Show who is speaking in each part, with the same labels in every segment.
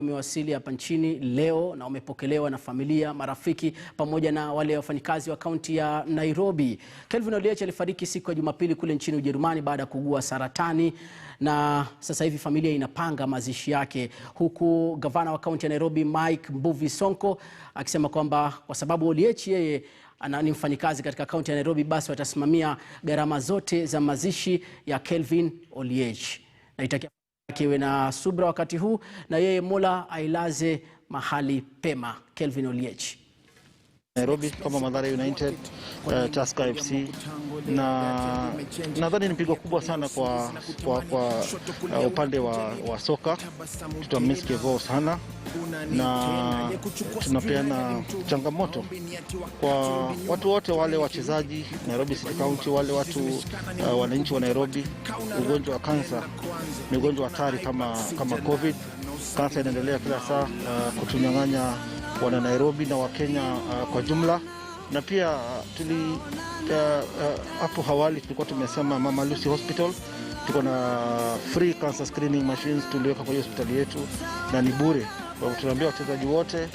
Speaker 1: Wamewasili hapa nchini leo na wamepokelewa na familia, marafiki pamoja na wale wafanyikazi wa kaunti ya Nairobi. Kelvin Oliech alifariki siku ya Jumapili kule nchini Ujerumani baada ya kuugua saratani, na sasa hivi familia inapanga mazishi yake, huku gavana wa kaunti ya Nairobi Mike Mbuvi Sonko akisema kwamba kwa sababu Oliech yeye ni mfanyikazi katika kaunti ya Nairobi, basi watasimamia gharama zote za mazishi ya Kelvin Oliech. Na itakia kiwe na subra wakati huu, na yeye Mola ailaze mahali pema Kelvin Oliech.
Speaker 2: Nairobi kama Mathare United, Tusker FC, na nadhani ni pigo kubwa sana kwa upande wa soka. Tutamiss Kevo sana, na tunapeana changamoto kwa watu wote, wale wachezaji Nairobi City County, wale watu wananchi wa Nairobi. Ugonjwa wa kansa ni ugonjwa hatari kama COVID. Kansa inaendelea kila saa kutunyang'anya wana Nairobi na Wakenya kwa jumla. Na pia hapo awali tulikuwa tumesema Mama Lucy Hospital tuko na free cancer screening machines tuliweka kwa hospitali yetu, na ni bure. Kwa hivyo tunaambia wachezaji wote,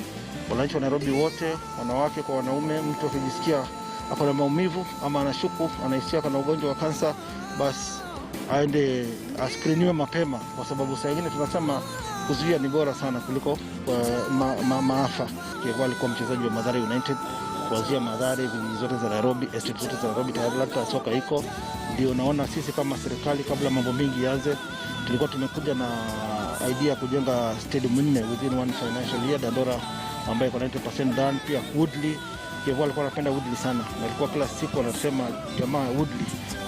Speaker 2: wananchi wa Nairobi wote, wanawake kwa wanaume, mtu akijisikia ako na maumivu ama anashuku anahisia kana ugonjwa wa kansa, basi aende ascreeniwe mapema, kwa sababu saa nyingine tunasema kuzuia ni bora sana kuliko maafa. Kevo alikuwa mchezaji wa Mathare United, kuanzia Mathare, vijiji zote za Nairobi, estate zote za Nairobi, tayari soka iko. Ndio naona sisi kama serikali, kabla mambo mengi yaanze, tulikuwa tumekuja na idea ya kujenga stadium 4 within one financial year. Dandora ambaye iko 90% done, pia Woodley. Kevo alikuwa anapenda Woodley sana, na alikuwa kila siku anasema jamaa Woodley,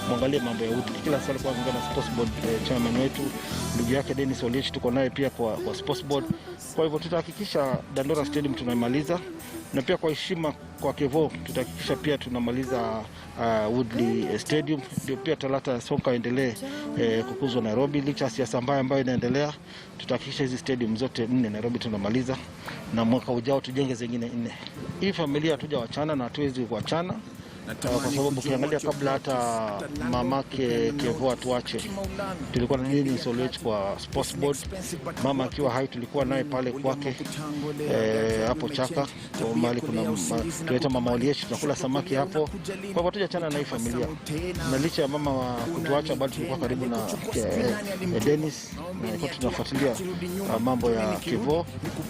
Speaker 2: muangalie mambo ya Woodley. Kila siku alikuwa anaongea na sports board chairman wetu, ndugu yake Dennis Oliech, tuko naye pia kwa sports board. Kwa hivyo tutahakikisha Dandora Stadium tunamaliza, na pia kwa heshima kwa Kevo tutahakikisha pia tunamaliza Woodley Stadium, ndio pia talata soka endelee kukuzwa Nairobi. Licha siasa mbaya ambayo inaendelea, tutahakikisha hizi stadium zote 4 Nairobi tunamaliza, na mwaka ujao tujenge zingine 4. Hii familia hatujawachana na hatuwezi kuachana, kwa sababu ukiangalia kabla hata mamake Kevo atuache, tulikuwa na Dennis Oliech kwa sports board. Mama akiwa hai tulikuwa naye pale kwake hapo Chaka, kwa mahali kuna tunaita Mama Oliech, tunakula samaki hapo. Kwa hivyo hatujachana na hii familia, na licha ya mama wa kutuacha bado tulikuwa karibu na Dennis, na tunafuatilia mambo ya Kevo.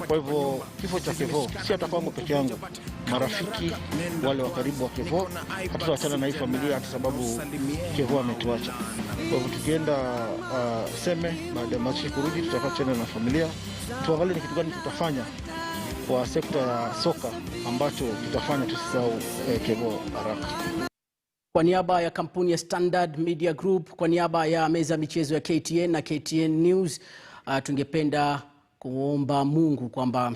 Speaker 2: Kwa hivyo kifo cha Kevo si hata kwangu peke yangu, marafiki wale wa karibu wa Kevo hatutawachana na hii familia, hata sababu Kevo ametuacha. Kwa hivyo tukienda Seme baada ya mazishi kurudi, tutakaa na familia tuangalie ni kitu gani tutafanya kwa sekta ya soka ambacho tutafanya tusisahau Kevo haraka.
Speaker 1: Kwa niaba ya kampuni ya Standard Media Group, kwa niaba ya meza michezo ya KTN na KTN News, tungependa kuomba Mungu kwamba